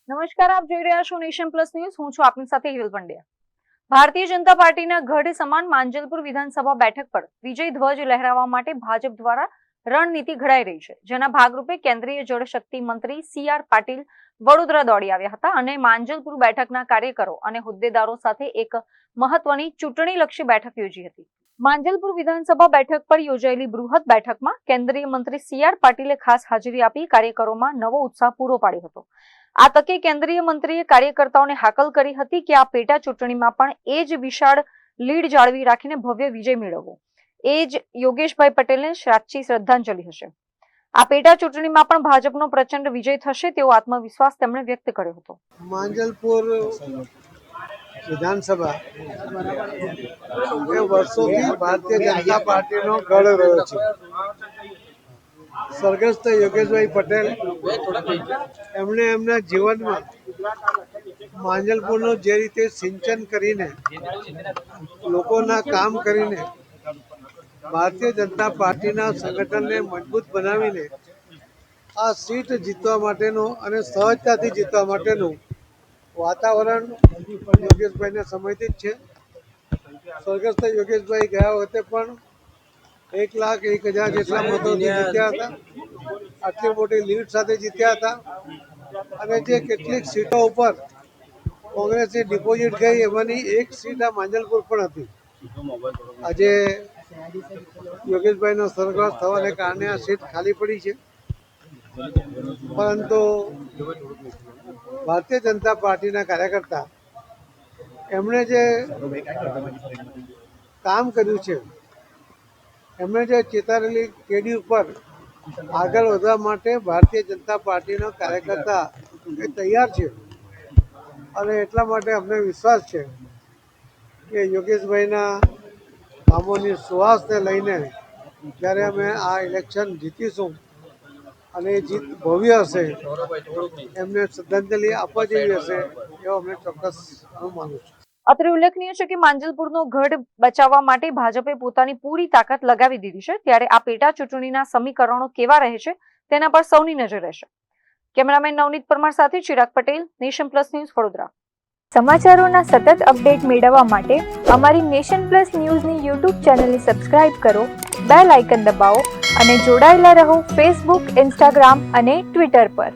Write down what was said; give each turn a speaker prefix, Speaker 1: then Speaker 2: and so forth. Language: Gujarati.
Speaker 1: નમસ્કાર, આપ જોઈ રહ્યા છો નેશન પ્લસ ન્યૂઝ. હું છું આપની સાથે હિરલ પંડ્યા. ભારતીય જનતા પાર્ટીના ગઢ સમાન માંજલપુર વિધાનસભા બેઠક પર વિજય ધ્વજ લહેરાવવા માટે ભાજપ દ્વારા રણનીતિ ઘડાઈ રહી છે, જેના ભાગરૂપે કેન્દ્રીય જળશક્તિ મંત્રી CR પાટીલ વડોદરા દોડી આવ્યા હતા અને માંજલપુર બેઠકના કાર્યકરો અને હોદ્દેદારો સાથે એક મહત્વની ચૂંટણીલક્ષી બેઠક યોજી હતી. માંજલપુર વિધાનસભા બેઠક પર યોજાયેલી બૃહદ બેઠકમાં કેન્દ્રીય મંત્રી CR પાટીલે ખાસ હાજરી આપી કાર્યકરોમાં નવો ઉત્સાહ પૂરો પાડ્યો હતો. આ તકે કેન્દ્રીય મંત્રીએ કાર્યકર્તાઓને હાકલ કરી હતી કે આ પેટા ચૂંટણીમાં પણ એ જ વિશાળ લીડ જાળવી રાખીને ભવ્ય વિજય મેળવવો એ જ યોગેશભાઈ પટેલને સાચી શ્રદ્ધાંજલિ હશે. આ પેટા ચૂંટણીમાં પણ ભાજપનો પ્રચંડ વિજય થશે તેવો આત્મવિશ્વાસ તેમણે વ્યક્ત કર્યો હતો.
Speaker 2: માંજલપુર વિધાનસભા એ વર્ષોથી ભારતીય જનતા પાર્ટીનો ગઢ રહ્યો છે. સ્વર્ગસ્થ યોગેશભાઈ પટેલ એમણે એમના જીવનમાં માંજલપુરનું જે રીતે સિંચન કરીને લોકોના કામ કરીને ભારતીય જનતા પાર્ટીના સંગઠનને મજબૂત બનાવીને આ સીટ જીતવા માટેનું અને સહજતાથી જીતવા માટેનું વાતાવરણ યોગેશભાઈના સમયથી જ છે. સ્વર્ગસ્થ યોગેશભાઈ ગયા વખતે પણ 1,01,000 જેટલા મતોથી જીત્યા હતા. આટલી મોટી લીડ સાથે જીત્યા હતા અને જે કેટલીક સીટો ઉપર કોંગ્રેસની ડિપોઝિટ ગઈ એમાંની એક સીટ આ માંજલપુર પણ હતી. આજે યોગેશભાઈનો સ્વર્ગવાસ થવાને કારણે આ સીટ ખાલી પડી છે, પરંતુ ભારતીય જનતા પાર્ટીના કાર્યકર્તા એમણે જે કામ કર્યું છે, એમણે જે ચેતારેલી કેડી ઉપર આગળ વધવા માટે ભારતીય જનતા પાર્ટીના કાર્યકર્તા એ તૈયાર છે અને એટલા માટે અમને વિશ્વાસ છે કે યોગેશભાઈના કામોની સુવાસને લઈને જ્યારે અમે આ ઇલેક્શન જીતીશું અને એ જીત ભવ્ય હશે, એમને શ્રદ્ધાંજલિ આપવા જેવી હશે એવો અમને ચોક્કસ હું માનું છું.
Speaker 1: અત્રે ઉલ્લેખનીય છે કે માંજલપુરનો ગઢ બચાવવા માટે ભાજપે પોતાની પૂરી તાકાત લગાવી દીધી છે, ત્યારે આ પેટા ચૂંટણીના સમીકરણો કેવા રહે છે તેના પર સૌની નજર રહેશે. કેમેરામેન નવનીત પરમાર સાથે Chirag Patel, nation plus news, Vadodara.
Speaker 3: સમાચારોના સતત અપડેટ મેળવવા માટે અમારી નેશન પ્લસ ન્યૂઝની યુટ્યુબ ચેનલને સબસ્ક્રાઇબ કરો, બેલ આઇકન દબાવો અને જોડાયેલા રહો ફેસબુક, ઇન્સ્ટાગ્રામ અને ટ્વિટર પર.